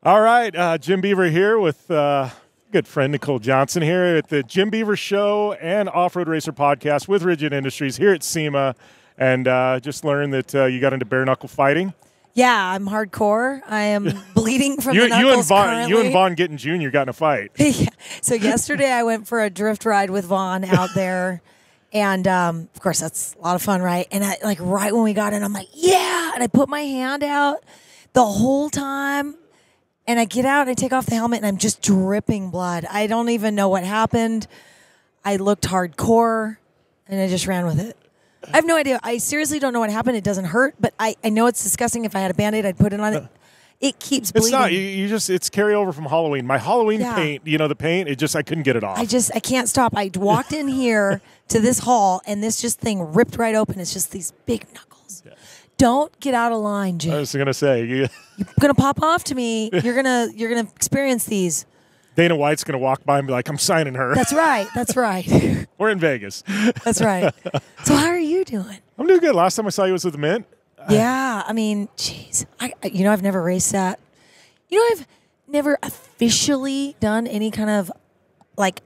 All right, Jim Beaver here with good friend Nicole Johnson here at the Jim Beaver Show and Off-Road Racer Podcast with Rigid Industries here at SEMA. And just learned that you got into bare-knuckle fighting. Yeah, I'm hardcore. I am bleeding from the knuckles currently. You and Vaughn Gittin Jr. got in a fight. Yeah. So yesterday I went for a drift ride with Vaughn out there. And, of course, that's a lot of fun, right? And right when we got in, I'm like, yeah! And I put my hand out the whole time. And I get out and I take off the helmet and I'm just dripping blood. I don't even know what happened. I looked hardcore and I just ran with it. I have no idea. I seriously don't know what happened. It doesn't hurt, but I know it's disgusting. If I had a Band-Aid, I'd put it on it. It keeps bleeding. It's not. It's carryover from Halloween. My Halloween paint, the paint, I couldn't get it off. I can't stop. I walked in here to this hall and this thing ripped right open. It's just these big knuckles. Yeah. Don't get out of line, Jim. I was going to say. You're going to pop off to me. You're gonna experience these. Dana White's going to walk by and be like, I'm signing her. That's right. That's right. We're in Vegas. That's right. So how are you doing? I'm doing good. Last time I saw you was with the Mint. Yeah. I mean, geez. I've never raced that. I've never officially done any kind of like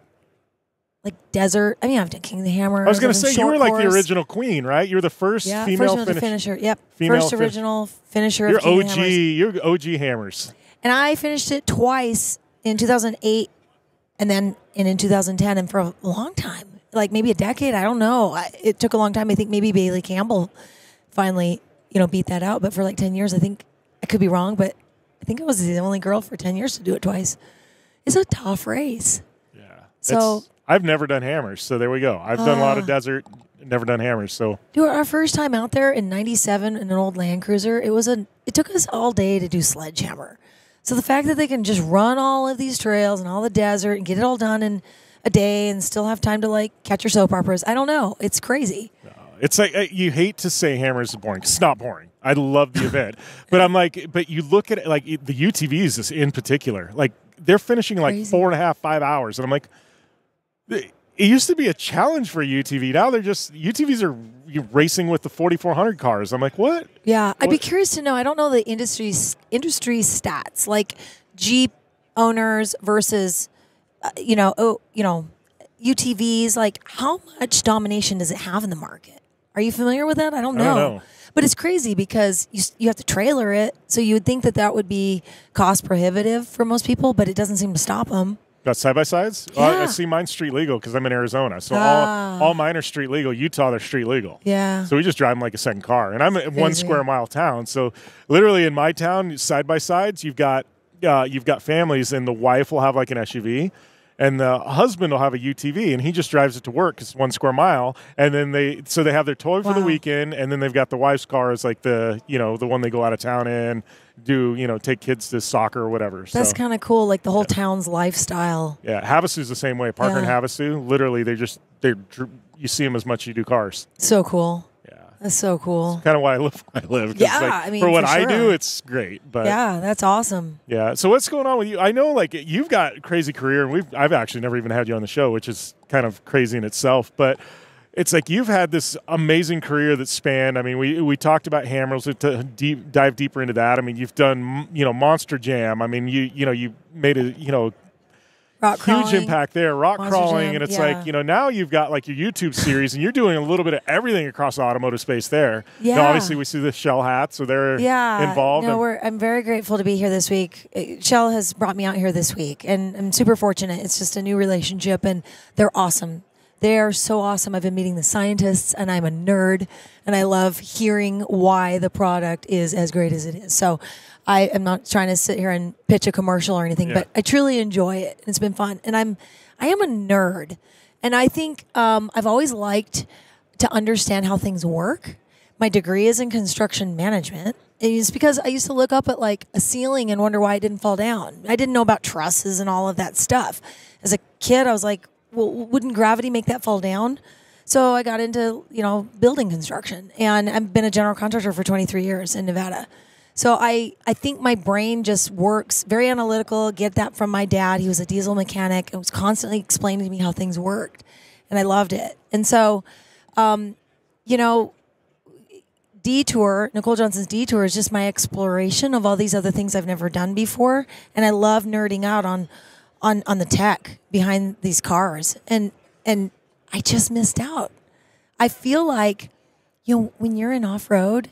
desert. I mean, I've done King of the Hammer. I was going to say, you were like the original queen, right? You're the first female finisher. Yep. First original finisher of King of the Hammers. You're OG Hammers. And I finished it twice in 2008 and then in 2010. And for a long time, like maybe a decade, I don't know. It took a long time. I think maybe Bailey Campbell finally, beat that out. But for like 10 years, I think I could be wrong, but I think I was the only girl for 10 years to do it twice. It's a tough race. Yeah. So I've never done Hammers, so there we go. I've done a lot of desert, never done Hammers. So dude, our first time out there in '97 in an old Land Cruiser, it took us all day to do Sledgehammer. So the fact that they can just run all of these trails and all the desert and get it all done in a day and still have time to catch your soap operas, I don't know. It's crazy. It's like you hate to say Hammers is boring. It's not boring. I love the event, but you look at it the UTVs in particular, they're finishing Crazy. 4.5, 5 hours, and I'm like, it used to be a challenge for a UTV. Now UTVs are racing with the 4400 cars. I'm like, what? Yeah, I'd be curious to know. I don't know the industry stats, like Jeep owners versus, UTVs. Like, how much domination does it have in the market? Are you familiar with that? I don't know. But it's crazy because you have to trailer it, so you would think that would be cost prohibitive for most people, but it doesn't seem to stop them. Got side-by-sides? Yeah. I see mine street legal because I'm in Arizona. So all mine are street legal. Utah, they're street legal. Yeah. So we just drive them like a second car. And I'm in 1 square mile town. So literally in my town, side-by-sides, you've got families, and the wife will have like an SUV. And the husband will have a UTV, and he just drives it to work because it's 1 square mile. And then they have their toy for the weekend, and then they've got the wife's car as like the one they go out of town in, take kids to soccer or whatever. That's kind of cool, like the whole town's lifestyle. Yeah, Havasu's the same way. Parker and Havasu, literally, you see them as much as you do cars. So cool. Yeah. That's so cool. Kind of why I live. Yeah, for what I do, it's great. But yeah, that's awesome. Yeah. So what's going on with you? I know, you've got a crazy career, and I've actually never even had you on the show, which is kind of crazy in itself. But it's like you've had this amazing career that spanned. I mean, we talked about Hammers to dive deeper into that. I mean, you've done Monster Jam. I mean, you made a rock huge crawling, impact there, rock crawling, Jam, and it's now you've got your YouTube series, and you're doing a little bit of everything across the automotive space there. Yeah. Now, obviously, we see the Shell hats, so they're involved. No, I'm very grateful to be here this week. Shell has brought me out here this week, and I'm super fortunate. It's just a new relationship, and they're awesome. They are so awesome. I've been meeting the scientists, and I'm a nerd, and I love hearing why the product is as great as it is. So I am not trying to sit here and pitch a commercial or anything, but I truly enjoy it. It's been fun. And I am a nerd. And I think I've always liked to understand how things work. My degree is in construction management. It's because I used to look up at a ceiling and wonder why it didn't fall down. I didn't know about trusses and all of that stuff. As a kid, I was like, well, wouldn't gravity make that fall down? So I got into, building construction. And I've been a general contractor for 23 years in Nevada. So I think my brain just works very analytical. Get that from my dad. He was a diesel mechanic and was constantly explaining to me how things worked. And I loved it. And so, Detour, Nicole Johnson's Detour, is just my exploration of all these other things I've never done before, and I love nerding out on the tech behind these cars, and I just missed out. I feel like, when you're in off-road,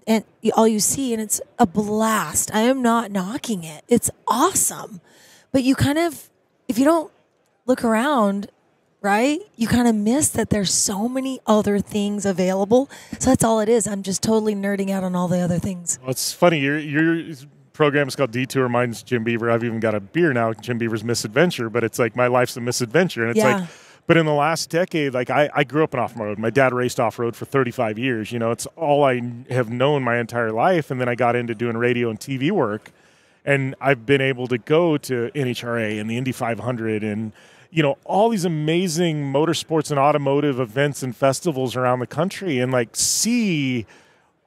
and all you see, and it's a blast. I am not knocking it. It's awesome. But you kind of, if you don't look around, right, you kind of miss that there's so many other things available. So that's all it is. I'm just totally nerding out on all the other things. Well, it's funny. Your program is called Detour. Mine's Jim Beaver. I've even got a beer now, Jim Beaver's Misadventure. But it's like my life's a misadventure. And it's like, but in the last decade, like I grew up in off-road. My dad raced off-road for 35 years. It's all I have known my entire life. And then I got into doing radio and TV work. And I've been able to go to NHRA and the Indy 500 and, all these amazing motorsports and automotive events and festivals around the country and like see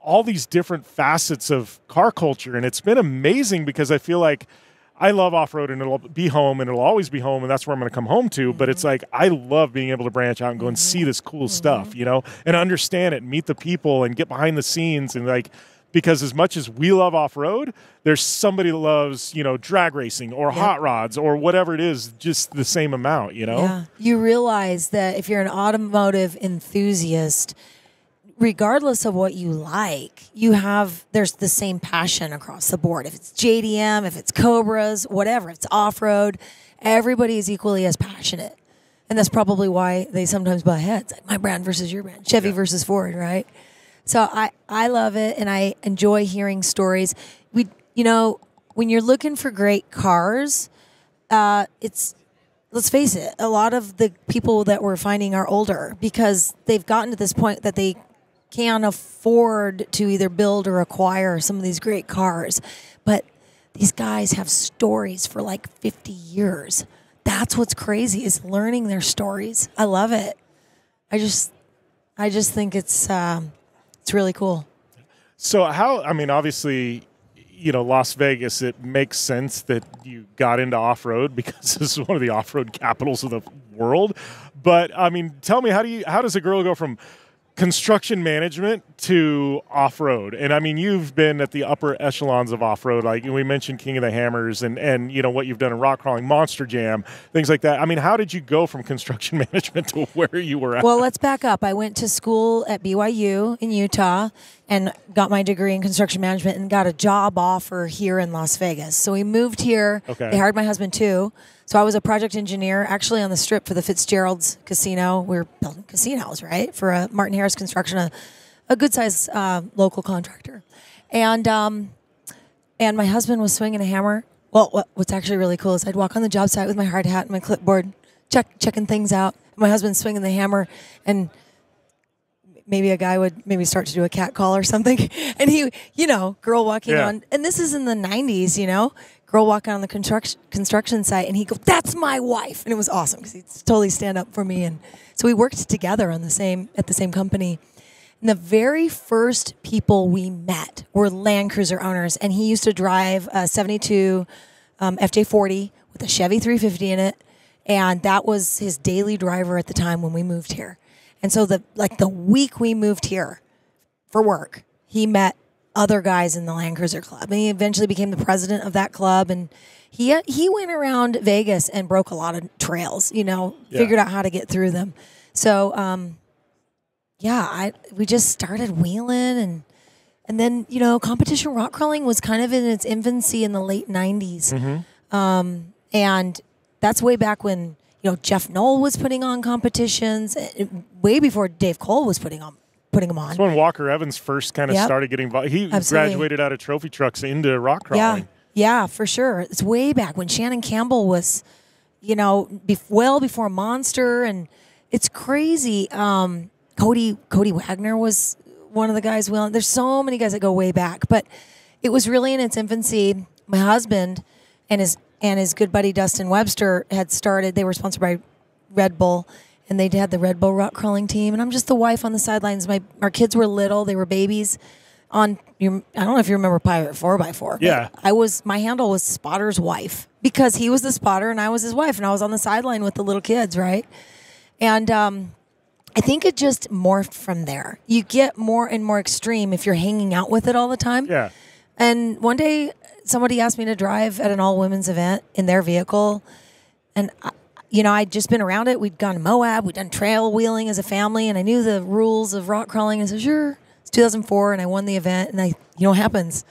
all these different facets of car culture. And it's been amazing because I feel like I love off-road and it'll be home and it'll always be home and that's where I'm going to come home to. But it's like I love being able to branch out and go and see this cool stuff, and understand it and meet the people and get behind the scenes and like, because as much as we love off-road, there's somebody that loves, drag racing or hot rods or whatever it is, just the same amount, Yeah. You realize that if you're an automotive enthusiast, regardless of what you like, there's the same passion across the board. If it's JDM, if it's Cobras, whatever, it's off-road, everybody is equally as passionate. And that's probably why they sometimes butt heads, like my brand versus your brand, Chevy versus Ford, right? So I love it, and I enjoy hearing stories. When you're looking for great cars, let's face it, a lot of the people that we're finding are older because they've gotten to this point that they can't afford to either build or acquire some of these great cars. But these guys have stories for like 50 years. That's what's crazy, is learning their stories. I love it. I just think it's really cool. So obviously, Las Vegas, it makes sense that you got into off-road because this is one of the off-road capitals of the world. But tell me, how does a girl go from construction management to off-road? And you've been at the upper echelons of off-road. Like we mentioned King of the Hammers and what you've done in rock crawling, Monster Jam, things like that. How did you go from construction management to where you were at? Well, let's back up. I went to school at BYU in Utah and got my degree in construction management and got a job offer here in Las Vegas. So we moved here. Okay. They hired my husband too. So I was a project engineer actually on the Strip for the Fitzgerald's Casino. We were building casinos, right, for Martin Harris Construction, a good-sized local contractor. And my husband was swinging a hammer. Well, what's actually really cool is I'd walk on the job site with my hard hat and my clipboard, checking things out. My husband's swinging the hammer, and maybe a guy would maybe start to do a cat call or something. And he, girl walking on, and this is in the 90s, girl walking on the construction site, and he goes, "That's my wife," and it was awesome because he'd totally stand up for me, and so we worked together at the same company. And the very first people we met were Land Cruiser owners, and he used to drive a 72 FJ40 with a Chevy 350 in it, and that was his daily driver at the time when we moved here. And so the week we moved here for work, he met other guys in the Land Cruiser Club, and he eventually became the president of that club. And he went around Vegas and broke a lot of trails, figured out how to get through them. So, we just started wheeling, and then competition rock crawling was kind of in its infancy in the late 90s, and that's way back when Jeff Knoll was putting on competitions, way before Dave Cole was putting them on. That's when Walker Evans first kind of started getting involved. He graduated out of trophy trucks into rock crawling. Yeah, for sure. It's way back when Shannon Campbell was, well before Monster, and it's crazy. Cody Wagner was one of the guys. There's so many guys that go way back, but it was really in its infancy. My husband and his good buddy Dustin Webster had started. They were sponsored by Red Bull, and they had the Red Bull rock crawling team. And I'm just the wife on the sidelines. Our kids were little; they were babies. I don't know if you remember Pirate 4x4. Yeah, my handle was Spotter's wife because he was the spotter and I was his wife, and I was on the sideline with the little kids, right? And I think it just morphed from there. You get more and more extreme if you're hanging out with it all the time. Yeah. And one day, somebody asked me to drive at an all-women's event in their vehicle. And, I'd just been around it. We'd gone to Moab. We'd done trail wheeling as a family. And I knew the rules of rock crawling. I said, sure. It's 2004, and I won the event. And what happens?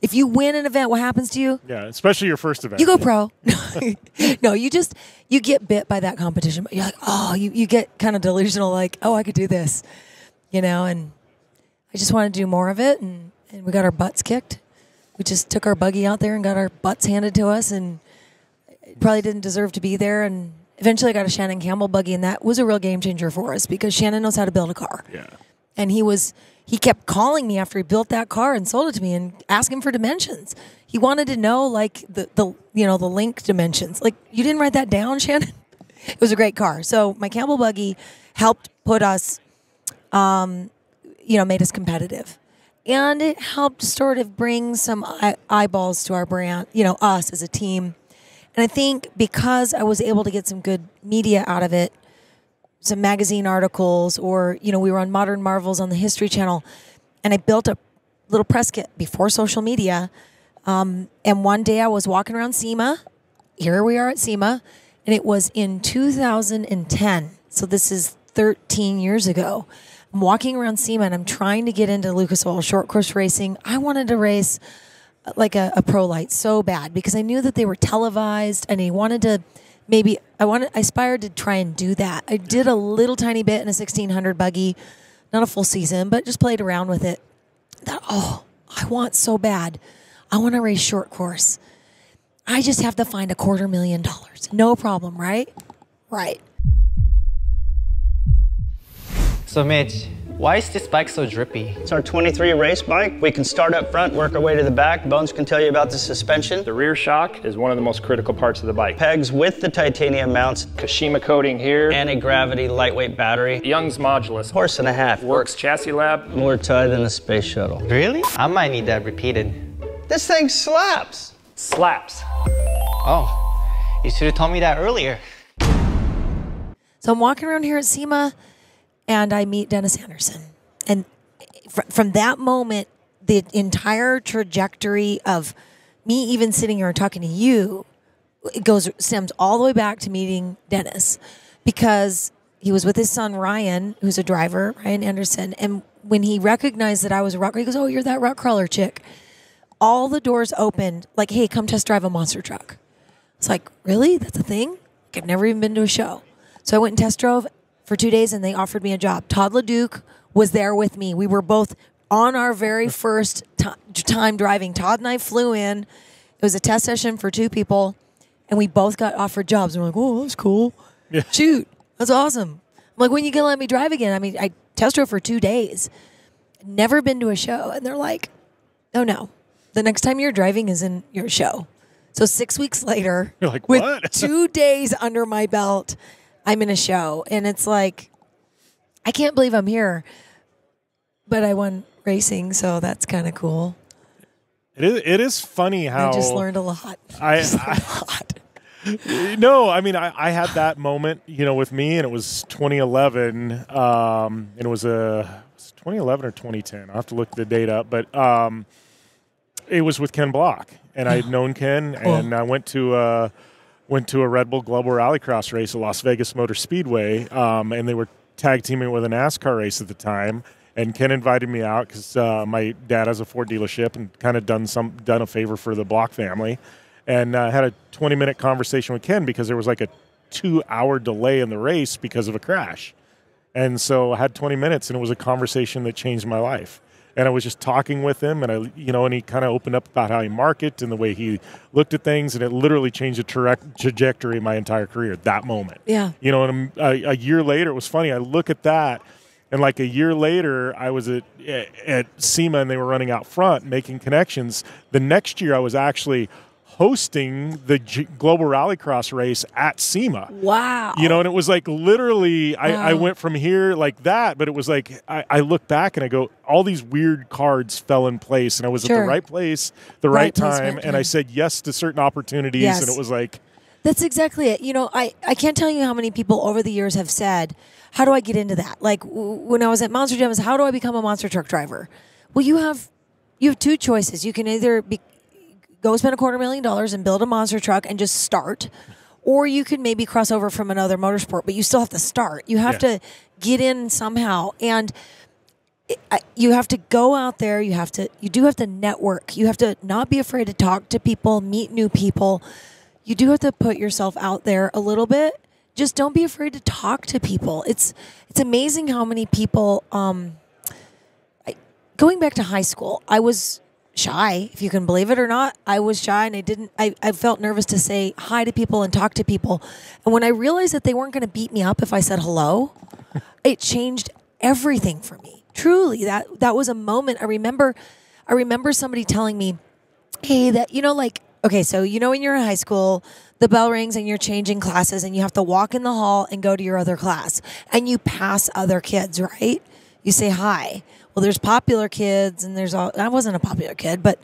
If you win an event, what happens to you? Yeah, especially your first event. You go pro. No, you get bit by that competition. But you're like, oh, you get kind of delusional, like, oh, I could do this. And I just wanted to do more of it. And we got our butts kicked. We just took our buggy out there and got our butts handed to us, and probably didn't deserve to be there. And eventually I got a Shannon Campbell buggy, and that was a real game changer for us because Shannon knows how to build a car. Yeah. And he kept calling me after he built that car and sold it to me and asking for dimensions. He wanted to know like the link dimensions. Like, you didn't write that down, Shannon? It was a great car. So my Campbell buggy helped put us, made us competitive. And it helped sort of bring some eyeballs to our brand, us as a team. And I think because I was able to get some good media out of it, some magazine articles, or, we were on Modern Marvels on the History Channel, and I built a little press kit before social media. And one day I was walking around SEMA. Here we are at SEMA, and it was in 2010. So this is 13 years ago. I'm walking around SEMA, and I'm trying to get into Lucas Oil short course racing. I wanted to race like a pro light so bad because I knew that they were televised, and I aspired to try and do that. I did a little tiny bit in a 1600 buggy, not a full season, but just played around with it. I want so bad. I want to race short course. I just have to find $250,000. No problem, right? Right. So Mitch, why is this bike so drippy? It's our 23 race bike. We can start up front, work our way to the back. Bones can tell you about the suspension. The rear shock is one of the most critical parts of the bike. Pegs with the titanium mounts. Kashima coating here. Anti-gravity lightweight battery. Young's modulus. Horse and a half. Works chassis lab. More tie than a space shuttle. Really? I might need that repeated. This thing slaps. Slaps. Oh, you should have told me that earlier. So I'm walking around here at SEMA, and I meet Dennis Anderson. And from that moment, the entire trajectory of me even sitting here and talking to you, stems all the way back to meeting Dennis, because he was with his son, Ryan, who's a driver, Ryan Anderson. And when he recognized that I was a rock crawler, he goes, oh, you're that rock crawler chick. All the doors opened, like, hey, come test drive a monster truck. It's like, really? That's a thing? Like, I've never even been to a show. So I went and test drove for 2 days, and they offered me a job. Todd LeDuc was there with me. We were both on our very first time driving. Todd and I flew in. It was a test session for 2 people, and we both got offered jobs. And we're like, oh, that's cool. Yeah. Shoot, that's awesome. I'm like, when are you going to let me drive again? I mean, I test drove for 2 days. Never been to a show. And they're like, oh, no. The next time you're driving is in your show. So 6 weeks later, you're like, with what? 2 days under my belt, I'm in a show. And it's like, I can't believe I'm here. But I won racing, so that's kind of cool. It is funny how... I just learned a lot. No, I mean, I had that moment, with me, and it was 2011. And it was 2011 or 2010. I'll have to look the date up. But it was with Ken Block. And I had known Ken, and I went to a Red Bull Global Rallycross race at Las Vegas Motor Speedway, and they were tag teaming with a NASCAR race at the time. And Ken invited me out because my dad has a Ford dealership and kind of done a favor for the Block family, and had a 20-minute conversation with Ken because there was like a 2-hour delay in the race because of a crash. And so I had 20 minutes, and it was a conversation that changed my life. And I was just talking with him, and and he kind of opened up about how he marketed and the way he looked at things, and it literally changed the trajectory of my entire career at that moment. Yeah. And a year later, it was funny. I look at that, and like a year later, I was at SEMA, and they were running out front, making connections. The next year, I was actually hosting the Global Rallycross race at SEMA. Wow. And it was like literally I went from here like that, but it was like I look back and I go, all these weird cards fell in place, and I was at the right place, the right time, and I said yes to certain opportunities, and it was like... That's exactly it. I can't tell you how many people over the years have said, how do I get into that? Like when I was at Monster Jam, how do I become a monster truck driver? Well, you have two choices. You can either go spend $250,000 and build a monster truck and just start, or you can maybe cross over from another motorsport, but you still have to start. You have to get in somehow, and you have to go out there. You do have to network. You have to not be afraid to talk to people, meet new people. You do have to put yourself out there a little bit. Just don't be afraid to talk to people. It's amazing how many people. Going back to high school, I was shy, if you can believe it or not. I was shy, and I felt nervous to say hi to people and talk to people. And when I realized that they weren't going to beat me up if I said hello, it changed everything for me. Truly, that was a moment. I remember somebody telling me, hey, that, okay, so when you're in high school, the bell rings and you're changing classes and you have to walk in the hall and go to your other class and you pass other kids, right? You say hi. Well, there's popular kids and I wasn't a popular kid, but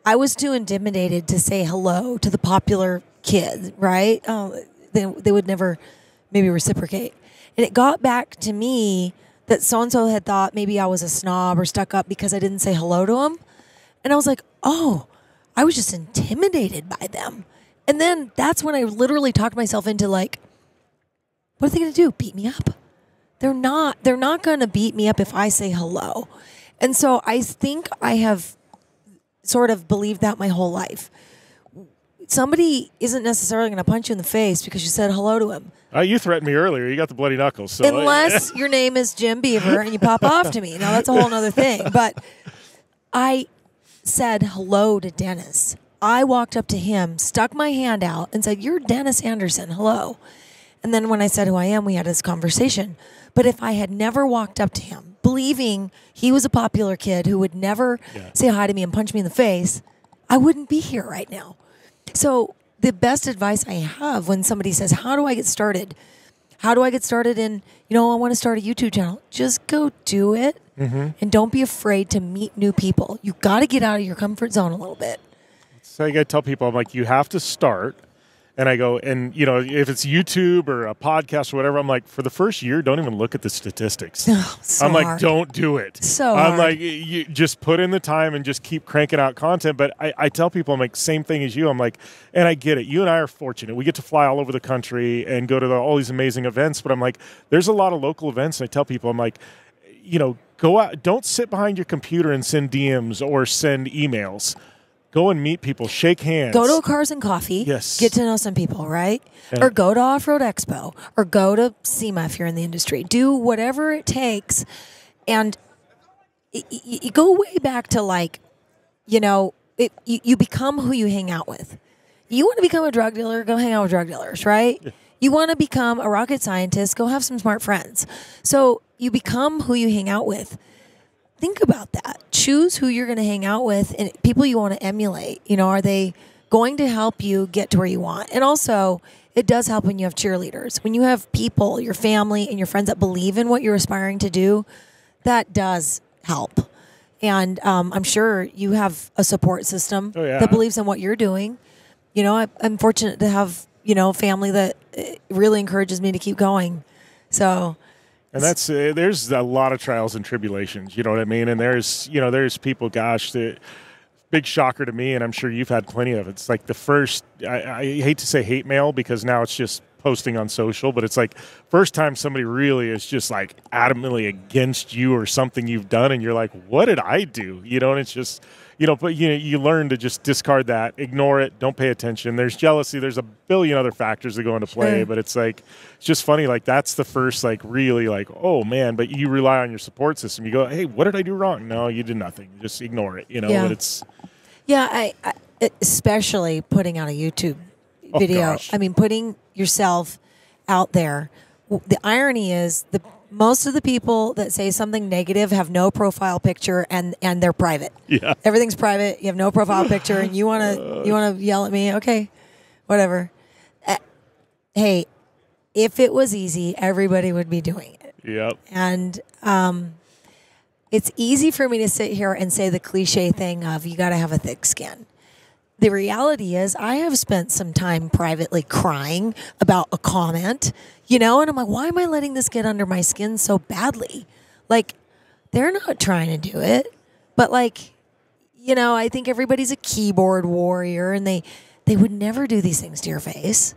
I was too intimidated to say hello to the popular kid, right? They would never maybe reciprocate. And it got back to me that so-and-so had thought maybe I was a snob or stuck up because I didn't say hello to him. And I was like, oh, I was just intimidated by them. And then that's when I literally talked myself into like, what are they going to do? Beat me up? They're not going to beat me up if I say hello. And so I think I have sort of believed that my whole life. Somebody isn't necessarily going to punch you in the face because you said hello to him. You threatened me earlier. You got the bloody knuckles. So unless your name is Jim Beaver and you pop off to me. Now, that's a whole other thing. But I said hello to Dennis. I walked up to him, stuck my hand out, and said, you're Dennis Anderson. Hello. And then when I said who I am, we had this conversation. But if I had never walked up to him, believing he was a popular kid who would never say hi to me and punch me in the face, I wouldn't be here right now. So the best advice I have when somebody says, how do I get started? How do I get started in, I want to start a YouTube channel. Just go do it. Mm-hmm. And don't be afraid to meet new people. You got to get out of your comfort zone a little bit. So I got to tell people, I'm like, you have to start. And I go, and if it's YouTube or a podcast or whatever, I'm like, for the first year, don't even look at the statistics. I'm like, don't do it. I'm like, you just put in the time and just keep cranking out content. But I tell people, I'm like, same thing as you. I'm like, and I get it. You and I are fortunate. We get to fly all over the country and go to all these amazing events. But I'm like, there's a lot of local events. And I tell people, I'm like, go out. Don't sit behind your computer and send DMs or send emails. Go and meet people, shake hands. Go to a Cars and Coffee. Yes. Get to know some people, right? Or go to Off-Road Expo. Or go to SEMA if you're in the industry. Do whatever it takes. And you go way back to you become who you hang out with. You want to become a drug dealer, go hang out with drug dealers, right? Yeah. You want to become a rocket scientist, go have some smart friends. So you become who you hang out with. Think about that. Choose who you're going to hang out with and people you want to emulate. Are they going to help you get to where you want? And also, it does help when you have cheerleaders. When you have people, your family and your friends that believe in what you're aspiring to do, that does help. And I'm sure you have a support system that believes in what you're doing. I'm fortunate to have, family that really encourages me to keep going. So... And that's there's a lot of trials and tribulations, you know what I mean? And there's people, gosh, the big shocker to me, and I'm sure you've had plenty of it. It's like the first, I hate to say hate mail because now it's just posting on social, but it's like first time somebody really is just like adamantly against you or something you've done, and you're like, what did I do? And it's just... but you learn to just discard that, ignore it, don't pay attention. There's jealousy. There's a billion other factors that go into play, but it's like, it's just funny. Like that's the first, really oh man, but you rely on your support system. You go, hey, what did I do wrong? No, you did nothing. Just ignore it, but it's. Yeah. I especially putting out a YouTube video. I mean, putting yourself out there. The irony is most of the people that say something negative have no profile picture and they're private. Yeah. Everything's private. You have no profile picture and you want to yell at me. Okay, whatever. Hey, if it was easy, everybody would be doing it. Yep. And it's easy for me to sit here and say the cliche thing of you got to have a thick skin. the reality is I have spent some time privately crying about a comment, and I'm like, why am I letting this get under my skin so badly? Like, they're not trying to do it, but like, I think everybody's a keyboard warrior and they would never do these things to your face,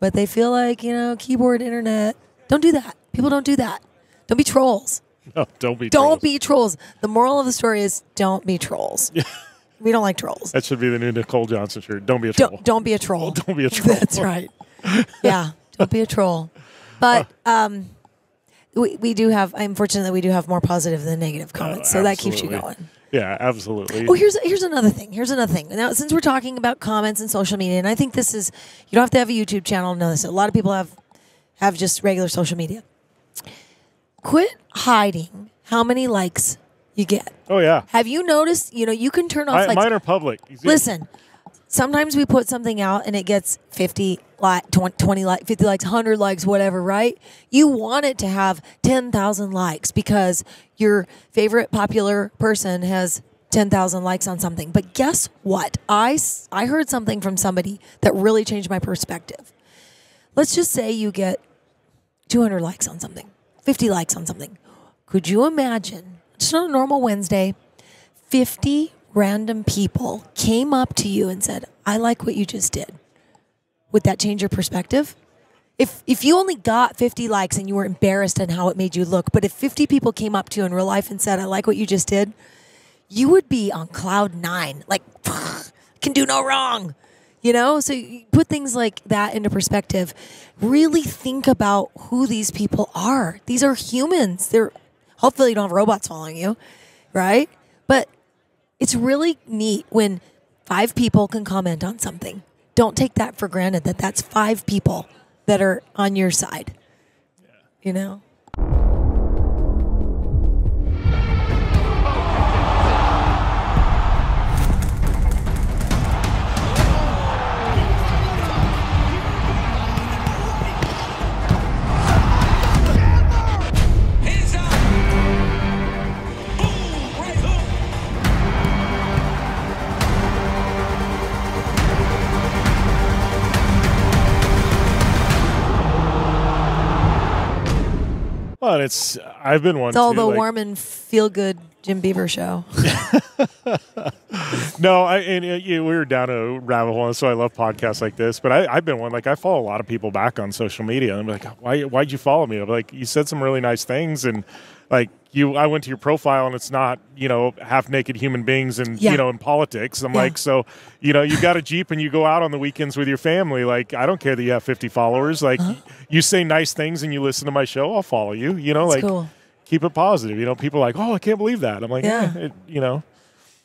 but they feel like, keyboard internet, don't do that. People don't do that. Don't be trolls. No, don't be Don't trolls. be trolls. The moral of the story is don't be trolls. We don't like trolls. That should be the new Nicole Johnson shirt. Don't be a troll. Don't be a troll. Don't be a troll. That's right. Yeah, don't be a troll. But we do have, I'm fortunate that we do have more positive than negative comments, so that keeps you going. Yeah, absolutely. Oh, here's another thing. Now, since we're talking about comments and social media, and I think this is, you don't have to have a YouTube channel to know this. A lot of people have just regular social media. Quit hiding how many likes you get. Oh, yeah. Have you noticed, you can turn off likes. Mine are public. Listen, sometimes we put something out and it gets 50 20 likes, 50 likes, 100 likes, whatever, right? You want it to have 10,000 likes because your favorite popular person has 10,000 likes on something. But guess what? I heard something from somebody that really changed my perspective. Let's just say you get 200 likes on something, 50 likes on something. Could you imagine, just on a normal Wednesday, 50 random people came up to you and said, I like what you just did? Would that change your perspective? If you only got 50 likes and you were embarrassed in how it made you look, but if 50 people came up to you in real life and said, I like what you just did, you would be on cloud 9, like, can do no wrong. So you put things like that into perspective. Really think about who these people are. These are humans. Hopefully you don't have robots following you, right? But it's really neat when 5 people can comment on something. Don't take that for granted that that's 5 people that are on your side. Yeah. Well, I've been one. It's all too, the warm and feel good Jim Beaver Show. No, we were down a rabbit hole, so I love podcasts like this. But I've been one. Like, I follow a lot of people back on social media, and I'm like, why'd you follow me? I'm like, you said some really nice things, and like I went to your profile, and it's not half naked human beings and in politics. I'm like, so you got a Jeep and you go out on the weekends with your family. Like, I don't care that you have 50 followers. Like, you say nice things and you listen to my show, I'll follow you. That's cool. Keep it positive. People are like, oh, I can't believe that. I'm like, Yeah.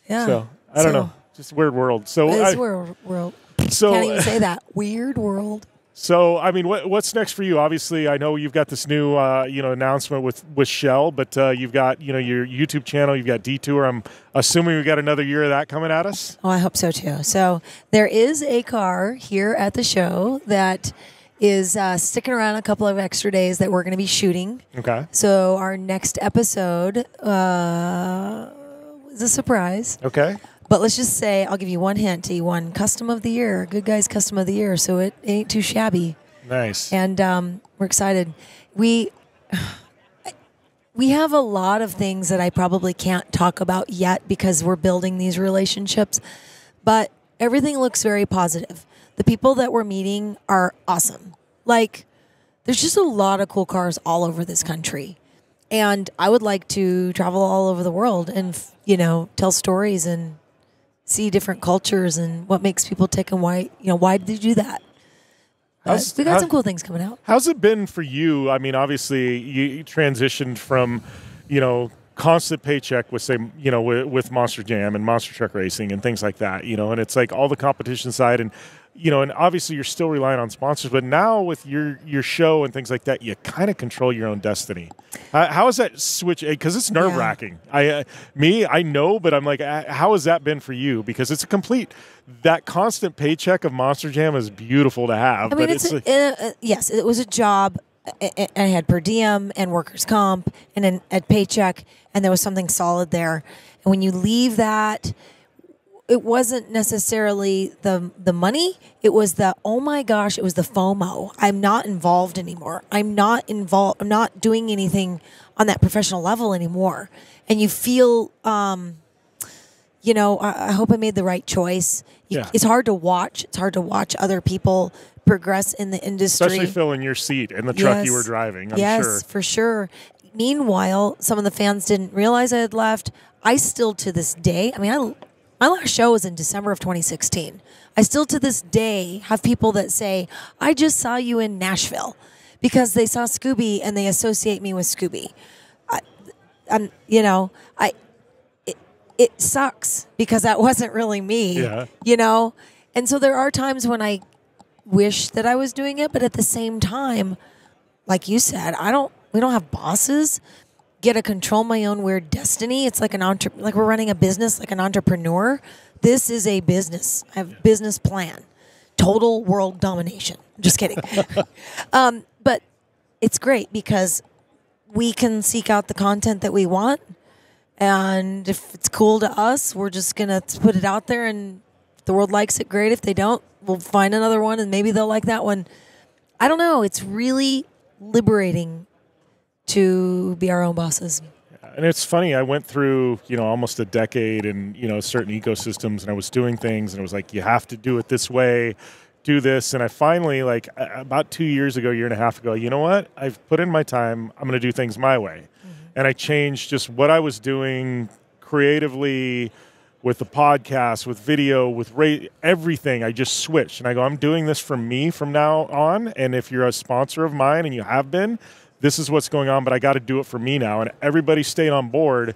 So I don't know, just a weird world. So it's weird world. So Can't even say that. Weird world. So, I mean, what's next for you? Obviously, I know you've got this new, announcement with Shell, but you've got, your YouTube channel, you've got Detour. I'm assuming we've got another year of that coming at us. Oh, I hope so too. So there is a car here at the show that is sticking around a couple of extra days that we're going to be shooting. Okay. So our next episode is a surprise. Okay. But let's just say, I'll give you one hint. He won Custom of the Year, Good Guys Custom of the Year, so it ain't too shabby. Nice. And we're excited. We have a lot of things that I probably can't talk about yet because we're building these relationships, but everything looks very positive. The people that we're meeting are awesome. Like, there's just a lot of cool cars all over this country. And I would like to travel all over the world and, tell stories and see different cultures and what makes people tick and why did they do that? We got some cool things coming out. How's it been for you? I mean, obviously you transitioned from, constant paycheck with, say, with Monster Jam and Monster Truck Racing and things like that, and it's like all the competition side and, and obviously you're still relying on sponsors, but now with your show and things like that, you kind of control your own destiny. How has that switch? Because it's nerve wracking. I know, but I'm like, how has that been for you? Because it's that constant paycheck of Monster Jam is beautiful to have. I mean, but yes, it was a job. I had per diem and workers' comp and then a paycheck, and there was something solid there. And when you leave that, it wasn't necessarily the money. It was the, oh my gosh, it was the FOMO. I'm not involved anymore. I'm not doing anything on that professional level anymore. And you feel, you know, I hope I made the right choice. Yeah. It's hard to watch. It's hard to watch other people progress in the industry. Especially filling your seat in the truck you were driving, I'm sure. Yes, for sure. Meanwhile, some of the fans didn't realize I had left. I still, to this day, I mean, my last show was in December of 2016. I still, to this day, have people that say, I just saw you in Nashville, because they saw Scooby and they associate me with Scooby. It sucks because that wasn't really me, you know? And so there are times when I wish that I was doing it, but at the same time, like you said, we don't have bosses. Get to control my own weird destiny. It's like like we're running a business, like an entrepreneur. This is a business. I have a business plan. Total world domination. Just kidding. But it's great because we can seek out the content that we want. And if it's cool to us, we're just going to put it out there, and if the world likes it, great. If they don't, we'll find another one and maybe they'll like that one. I don't know. It's really liberating to be our own bosses. And it's funny, I went through, you know, almost a decade in, you know, certain ecosystems, and I was doing things and it was like, you have to do it this way, do this. And I finally, like about 2 years ago, year and a half ago, you know what? I've put in my time. I'm going to do things my way. And I changed just what I was doing creatively with the podcast, with video, with everything. I just switched. And I go, I'm doing this for me from now on. And if you're a sponsor of mine, and you have been, this is what's going on, but I got to do it for me now. And everybody stayed on board.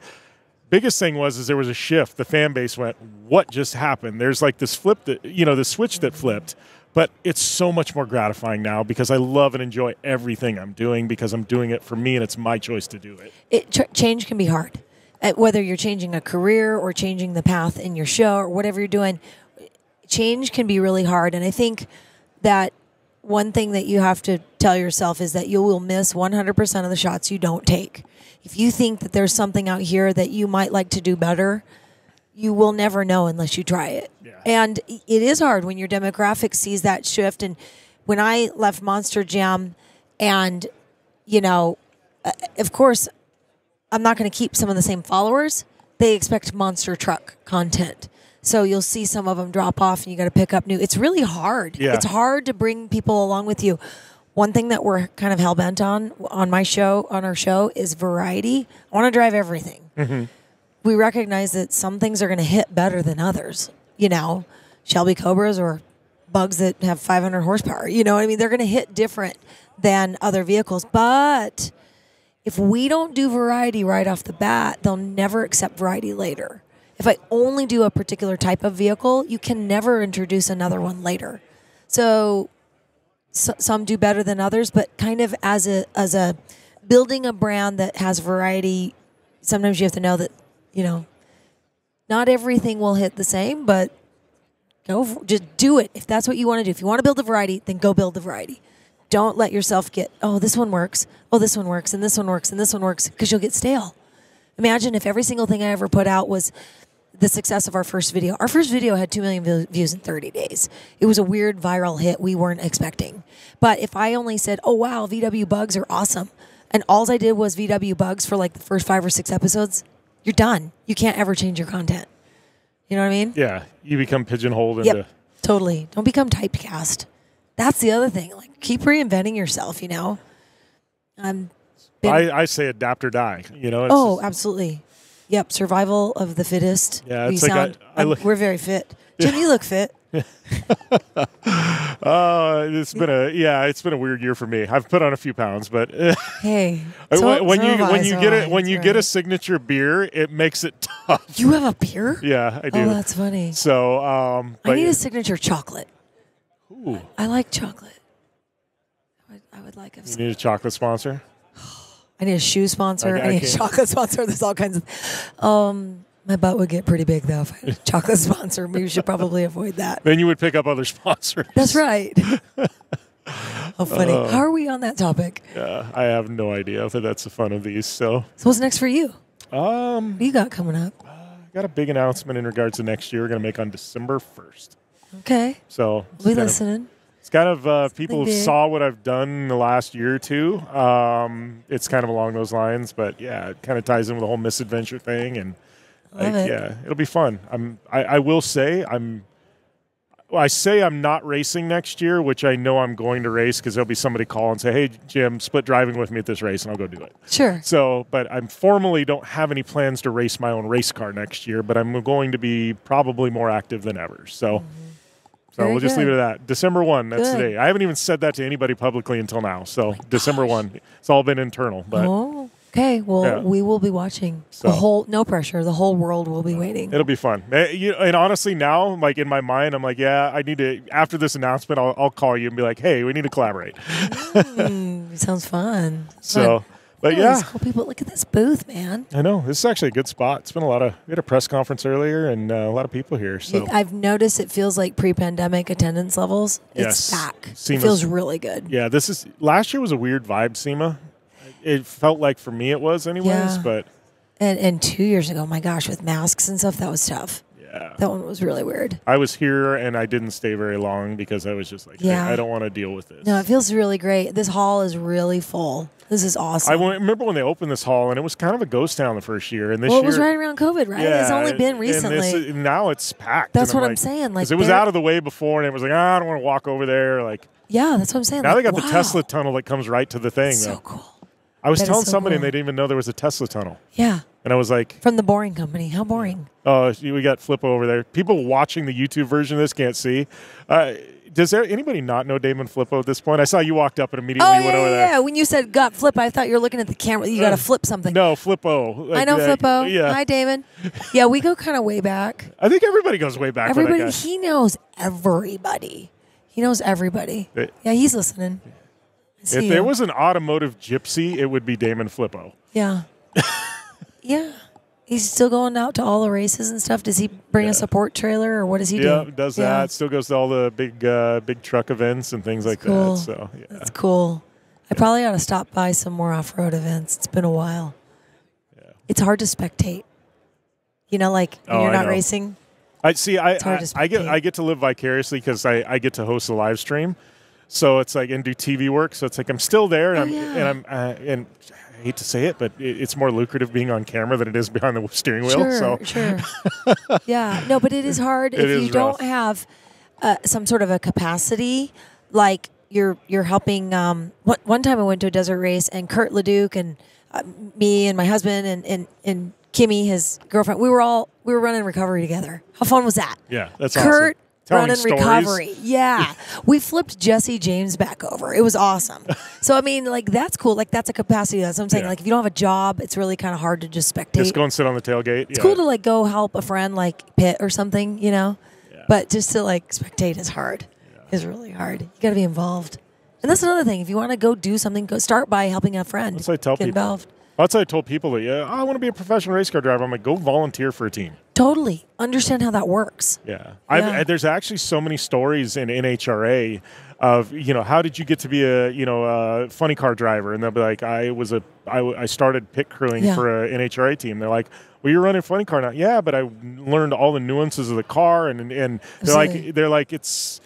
Biggest thing was there was a shift. The fan base went, what just happened? There's like this flip that, you know, the switch that flipped. But it's so much more gratifying now because I love and enjoy everything I'm doing because I'm doing it for me and it's my choice to do it. Change can be hard. Whether you're changing a career or changing the path in your show or whatever you're doing, change can be really hard. And I think that one thing that you have to tell yourself is that you will miss 100% of the shots you don't take. If you think that there's something out here that you might like to do better, you will never know unless you try it. Yeah. And it is hard when your demographic sees that shift. And when I left Monster Jam, and, you know, of course, I'm not going to keep some of the same followers. They expect monster truck content. So you'll see some of them drop off and you got to pick up new. It's really hard. Yeah. It's hard to bring people along with you. One thing that we're kind of hell-bent on my show, on our show, is variety. I want to drive everything. Mm-hmm. We recognize that some things are going to hit better than others. You know, Shelby Cobras or bugs that have 500 horsepower. You know what I mean? They're going to hit different than other vehicles. But if we don't do variety right off the bat, they'll never accept variety later. If I only do a particular type of vehicle, you can never introduce another one later. So some do better than others, but kind of as a building a brand that has variety, sometimes you have to know that, you know, not everything will hit the same, but just do it. If that's what you want to do. If you want to build a variety, then go build the variety. Don't let yourself get, oh, this one works. Oh, this one works, and this one works, and this one works, because you'll get stale. Imagine if every single thing I ever put out was the success of our first video. Our first video had 2 million views in 30 days. It was a weird viral hit we weren't expecting. But if I only said, oh, wow, VW bugs are awesome, and all I did was VW bugs for like the first 5 or 6 episodes, you're done. You can't ever change your content. You know what I mean? Yeah. You become pigeonholed into... Yep, totally. Don't become typecast. That's the other thing. Like, keep reinventing yourself, you know? I say adapt or die, you know? Absolutely. Yep, survival of the fittest. Yeah, it's we're very fit. Jim, you look fit. It's been a weird year for me. I've put on a few pounds, but hey, when you get a signature beer, it makes it tough. You have a beer? Yeah, I do. Oh, that's funny. So I need a signature chocolate. Ooh. I like chocolate. I would like You need a chocolate sponsor? I need a shoe sponsor. I need a chocolate sponsor. There's all kinds of... my butt would get pretty big, though, if I had a chocolate sponsor. We should probably avoid that. Then you would pick up other sponsors. That's right. How funny. How are we on that topic? Yeah, I have no idea, but that's the fun of these. So what's next for you? What you got coming up? got a big announcement in regards to next year we're going to make on December 1st. Okay. So We listening. It's kind of people big. saw what I've done in the last year or two. It's kind of along those lines, but yeah, it kind of ties in with the whole misadventure thing, and Love it. yeah, it'll be fun. I will say I say I'm not racing next year, which I know I'm going to race because there'll be somebody call and say, "Hey, Jim, split driving with me at this race," and I'll go do it. Sure. So, but I formally don't have any plans to race my own race car next year, but I'm going to be probably more active than ever. So. So Very we'll just good. leave it at that. December 1, that's Good. today. I haven't even said that to anybody publicly until now. So December 1, it's all been internal. But Oh, okay. Well, Yeah. we will be watching. So- No pressure. The whole world will be waiting. it'll be fun. And honestly, now, like in my mind, I'm like, yeah, I need to, after this announcement, I'll call you and be like, hey, we need to collaborate. Sounds fun. So, but All yeah, these cool people. Look at this booth, man. I know. This is actually a good spot. It's been we had a press conference earlier and a lot of people here. So I've noticed it feels like pre-pandemic attendance levels. Yes. It's back. SEMA's- It feels really good. yeah, last year was a weird vibe, SEMA. It felt like for me it was anyways, Yeah. but And 2 years ago, my gosh, with masks and stuff, that was tough. yeah. That one was really weird. I was here and I didn't stay very long because I was just like, Yeah. hey, I don't want to deal with this. No, it feels really great. This hall is really full. This is awesome. I remember when they opened this hall and it was kind of a ghost town the first year. And this Well, it year, was right around COVID, right? yeah, it's only been and recently. now it's packed. That's And what I'm saying, like, 'cause it was they're- out of the way before and it was like, I don't want to walk over there. Like Yeah, that's what I'm saying. now like, they got the wow. Tesla tunnel that comes right to the thing. So though. cool. I was That is telling so somebody cool. and they didn't even know there was a Tesla tunnel. Yeah. And I was like, From the Boring Company. How boring. oh, we got Flippo over there. People watching the YouTube version of this can't see. Does anybody not know Damon Flippo at this point? I saw you walked up and immediately Oh, went over there. yeah. When you said got flip, I thought you were looking at the camera. You got to flip something. No, Flippo. I know Flippo. Yeah. Hi, Damon. Yeah, we go kind of way back. I think everybody goes way back Everybody, for that guy. he knows everybody. He knows everybody. Yeah, he's listening. I see If you. there was an automotive gypsy, it would be Damon Flippo. Yeah. Yeah. He's still going out to all the races and stuff. Does he bring a support trailer or what does he do? Yeah, does that. Still goes to all the big truck events and things like cool. that. So yeah. That's cool. I probably ought to stop by some more off-road events. It's been a while. Yeah. It's hard to spectate. You know, like when Oh, you're I not know. racing. I see. hard to I spectate. get to live vicariously because I get to host a live stream. So it's like and do TV work. So it's like I'm still there, and and I hate to say it, but it's more lucrative being on camera than it is behind the steering wheel. Sure. Yeah. No, but it is hard if is you don't rough. have some sort of a capacity. Like you're helping. One time I went to a desert race, and Kurt Leduc and me and my husband and Kimmy, his girlfriend, we were running recovery together. How fun was that? Yeah, that's Kurt awesome. Telling running stories. recovery. Yeah. We flipped Jesse James back over. It was awesome. So, I mean, like, that's cool. Like, that's a capacity. That's what I'm saying. Yeah. Like, if you don't have a job, it's really kind of hard to just spectate. Just go and sit on the tailgate. It's cool to, like, go help a friend, like, pit or something, you know? Yeah. But just to, like, spectate is hard. It's really hard. You got to be involved. And that's another thing. If you want to go do something, go start by helping a friend. That's what I tell Get people. involved. That's what I told people that, I want to be a professional race car driver. I'm like, go volunteer for a team. Totally. Understand how that works. Yeah. Yeah. There's actually so many stories in NHRA of, how did you get to be a funny car driver? And they'll be like, I started pit crewing Yeah. for a NHRA team. They're like, well, you're running funny car now. Yeah, but I learned all the nuances of the car. And Absolutely. they're like, it's,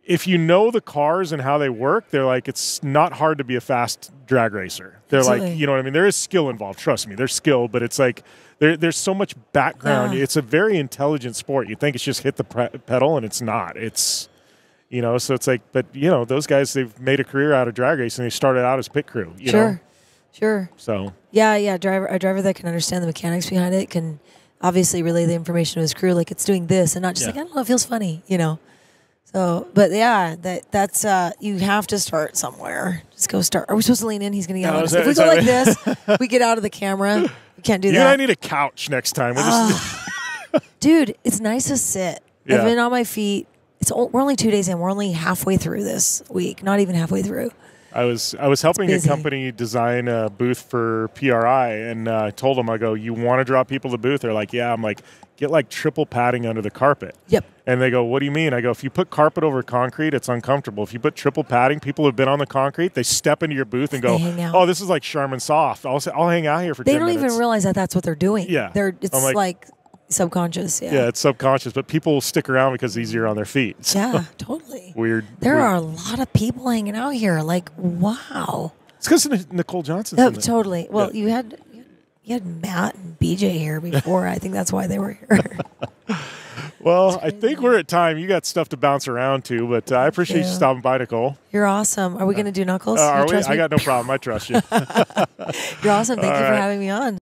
if you know the cars and how they work, they're like, it's not hard to be a fast drag racer. They're Absolutely. like, you know what I mean? There is skill involved. Trust me, there's skill, but it's like there's so much background. Yeah. It's a very intelligent sport. You think it's just hit the pedal, and it's not. It's, so it's like, but, those guys, they've made a career out of drag racing. They started out as pit crew. You know? Sure. So, Yeah. A driver that can understand the mechanics behind it can obviously relay the information to his crew, like it's doing this, and not just Yeah. like, I don't know, it feels funny, So, but yeah, that's you have to start somewhere. Just go start. Are we supposed to lean in? He's going to yell No, at us. is If we that- go is like this, we get out of the camera. We can't do you and I that. need a couch next time. We'll just, Dude, it's nice to sit. Yeah. I've been on my feet. We're only 2 days in. We're only halfway through this week. Not even halfway through. I was helping a busy. company design a booth for PRI, and I told them, I go, you want to draw people to the booth? They're like, yeah. I'm like, get like triple padding under the carpet. Yep. And they go, what do you mean? I go, if you put carpet over concrete, it's uncomfortable. If you put triple padding, people who've been on the concrete, they step into your booth and go, They hang out. oh, this is like Charmin Soft. I'll hang out here for They 10 don't minutes. even realize that that's what they're doing. Yeah. It's I'm like subconscious. Yeah. Yeah, it's subconscious, but people stick around because it's easier on their feet. So, Yeah, totally. weird. There weird. are a lot of people hanging out here. Like, wow. It's because Nicole Johnson. Oh, totally. Well, you had Matt and BJ here before. I think that's why they were here. Well, I think we're at time. You got stuff to bounce around to, but I appreciate you stopping by, Nicole. You're awesome. Are we going to do Knuckles? Are You we? trust me? I got no problem. I trust you. You're awesome. Thank you for having me on.